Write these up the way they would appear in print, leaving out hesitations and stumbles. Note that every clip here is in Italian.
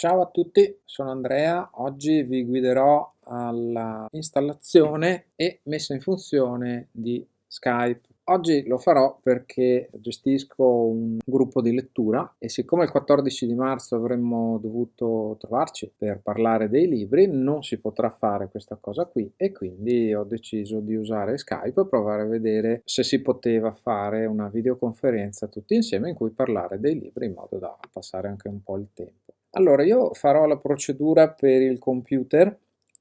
Ciao a tutti, sono Andrea. Oggi vi guiderò alla installazione e messa in funzione di Skype. Oggi lo farò perché gestisco un gruppo di lettura e siccome il 14 di marzo avremmo dovuto trovarci per parlare dei libri, non si potrà fare questa cosa qui e quindi ho deciso di usare Skype e provare a vedere se si poteva fare una videoconferenza tutti insieme in cui parlare dei libri in modo da passare anche un po' il tempo. Allora, io farò la procedura per il computer,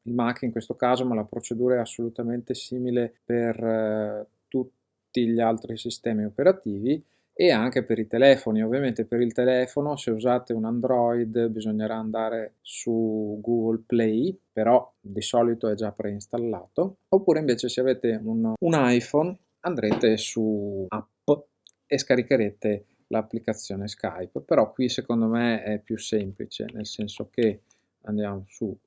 il Mac in questo caso, ma la procedura è assolutamente simile per tutti gli altri sistemi operativi e anche per i telefoni. Ovviamente per il telefono, se usate un Android, bisognerà andare su Google Play, però di solito è già preinstallato. Oppure invece se avete un iPhone, andrete su App e scaricherete l'applicazione Skype, però qui secondo me è più semplice, nel senso che andiamo su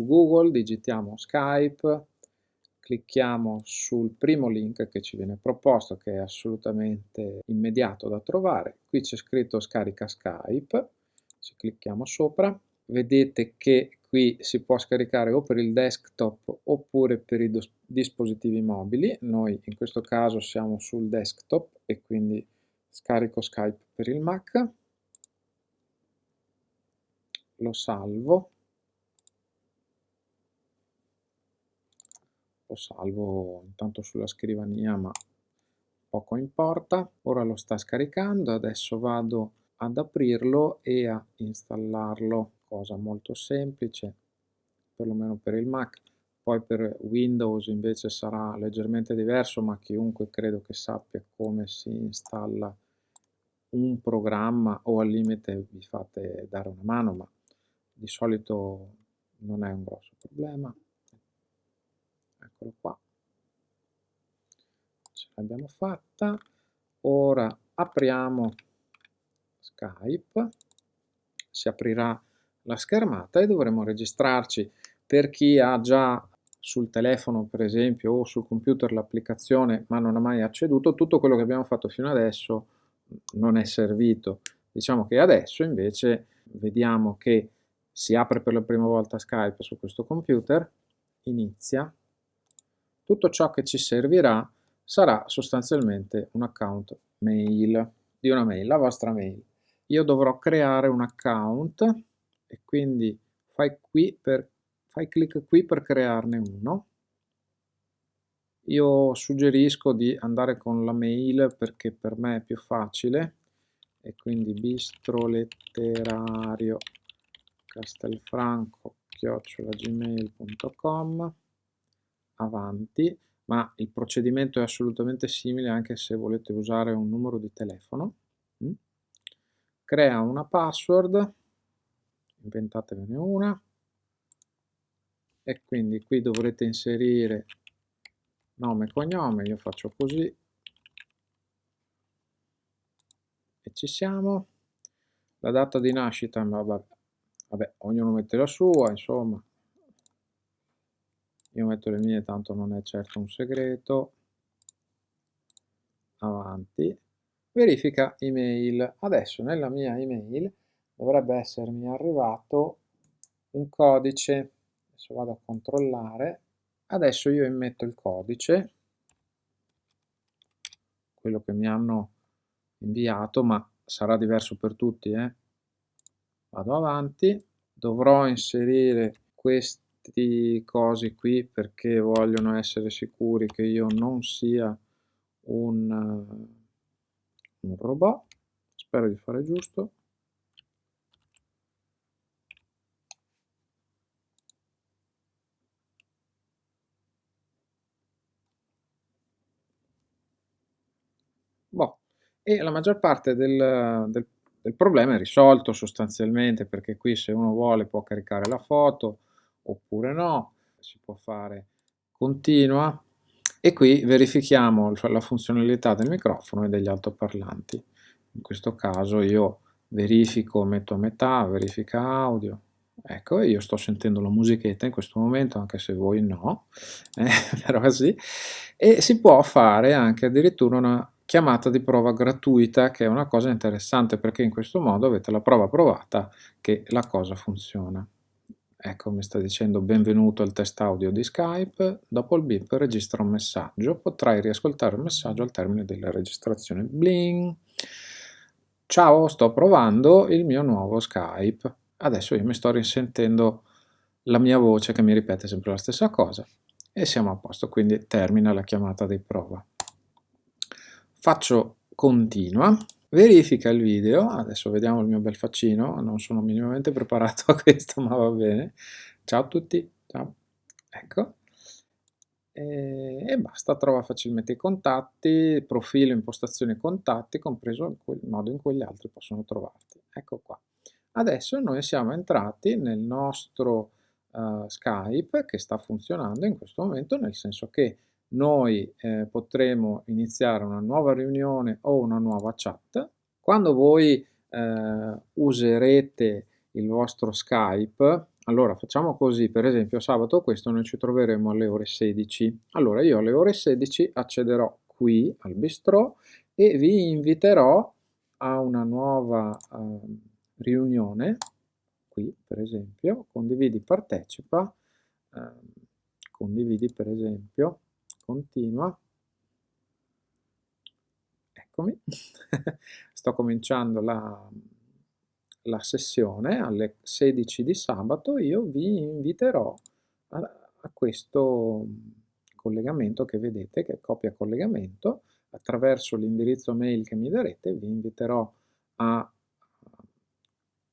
Google, digitiamo Skype, clicchiamo sul primo link che ci viene proposto, che è assolutamente immediato da trovare. Qui c'è scritto scarica Skype, ci clicchiamo sopra, vedete che qui si può scaricare o per il desktop oppure per i dispositivi mobili. Noi in questo caso siamo sul desktop e quindi scarico Skype per il Mac, lo salvo intanto sulla scrivania, ma poco importa. Ora lo sta scaricando, adesso vado ad aprirlo e a installarlo, cosa molto semplice, perlomeno per il Mac. Poi per Windows invece sarà leggermente diverso, ma chiunque credo che sappia come si installa un programma o al limite vi fate dare una mano, ma di solito non è un grosso problema. Eccolo qua, ce l'abbiamo fatta. Ora apriamo Skype, si aprirà la schermata e dovremo registrarci. Per chi ha già sul telefono per esempio o sul computer l'applicazione ma non ha mai acceduto, tutto quello che abbiamo fatto fino adesso non è servito. Diciamo che adesso invece vediamo che si apre per la prima volta Skype su questo computer, inizia. Tutto ciò che ci servirà sarà sostanzialmente un account mail, di una mail, la vostra mail. Io dovrò creare un account e quindi fai clic qui per crearne uno. Io suggerisco di andare con la mail perché per me è più facile e quindi bistroletterario castelfranco@gmail.com, avanti, ma il procedimento è assolutamente simile anche se volete usare un numero di telefono. Crea una password, inventatevene una, e quindi qui dovrete inserire nome e cognome, io faccio così e ci siamo. La data di nascita, vabbè, ognuno mette la sua, insomma, io metto le mie, tanto non è certo un segreto. Avanti, verifica email. Adesso nella mia email dovrebbe essermi arrivato un codice. Adesso vado a controllare. Adesso io immetto il codice, quello che mi hanno inviato, ma sarà diverso per tutti, Vado avanti, dovrò inserire questi cosi qui perché vogliono essere sicuri che io non sia un robot. Spero di fare giusto. Boh. E la maggior parte del problema è risolto sostanzialmente, perché qui se uno vuole può caricare la foto oppure no, si può fare continua e qui verifichiamo la funzionalità del microfono e degli altoparlanti. In questo caso io verifico, metto a metà, verifica audio. Ecco, io sto sentendo la musichetta in questo momento, anche se voi no, però sì. E si può fare anche addirittura una chiamata di prova gratuita, che è una cosa interessante perché in questo modo avete la prova provata che la cosa funziona. Ecco, mi sta dicendo benvenuto al test audio di Skype, dopo il beep registra un messaggio, potrai riascoltare il messaggio al termine della registrazione. Bling! Ciao, sto provando il mio nuovo Skype. Adesso io mi sto risentendo la mia voce che mi ripete sempre la stessa cosa e siamo a posto, quindi termina la chiamata di prova. Faccio continua, verifica il video, adesso vediamo il mio bel faccino, non sono minimamente preparato a questo, ma va bene. Ciao a tutti, ciao, ecco. E basta, trova facilmente i contatti, profilo, impostazioni e contatti, compreso il modo in cui gli altri possono trovarti. Ecco qua. Adesso noi siamo entrati nel nostro Skype che sta funzionando in questo momento, nel senso che noi potremo iniziare una nuova riunione o una nuova chat. Quando voi userete il vostro Skype, allora facciamo così, per esempio sabato questo noi ci troveremo alle ore 16. Allora io alle ore 16 accederò qui al bistrò e vi inviterò a una nuova riunione, qui per esempio, condividi, partecipa, condividi per esempio, continua, eccomi, sto cominciando la sessione alle 16 di sabato, io vi inviterò a questo collegamento che vedete, che è copia collegamento, attraverso l'indirizzo mail che mi darete, vi inviterò a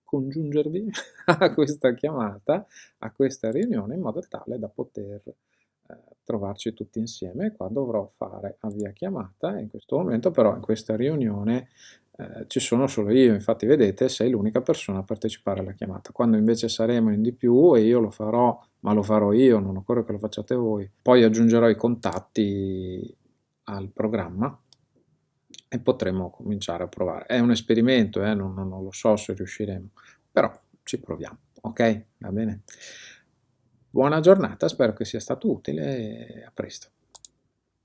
congiungervi a questa chiamata, a questa riunione, in modo tale da poter trovarci tutti insieme. Qua dovrò fare avvia chiamata, in questo momento però in questa riunione ci sono solo io, infatti vedete sei l'unica persona a partecipare alla chiamata. Quando invece saremo in di più e io lo farò, ma lo farò io, non occorre che lo facciate voi, poi aggiungerò i contatti al programma e potremo cominciare a provare. È un esperimento, non lo so se riusciremo, però ci proviamo, ok? Va bene. Buona giornata, spero che sia stato utile e a presto.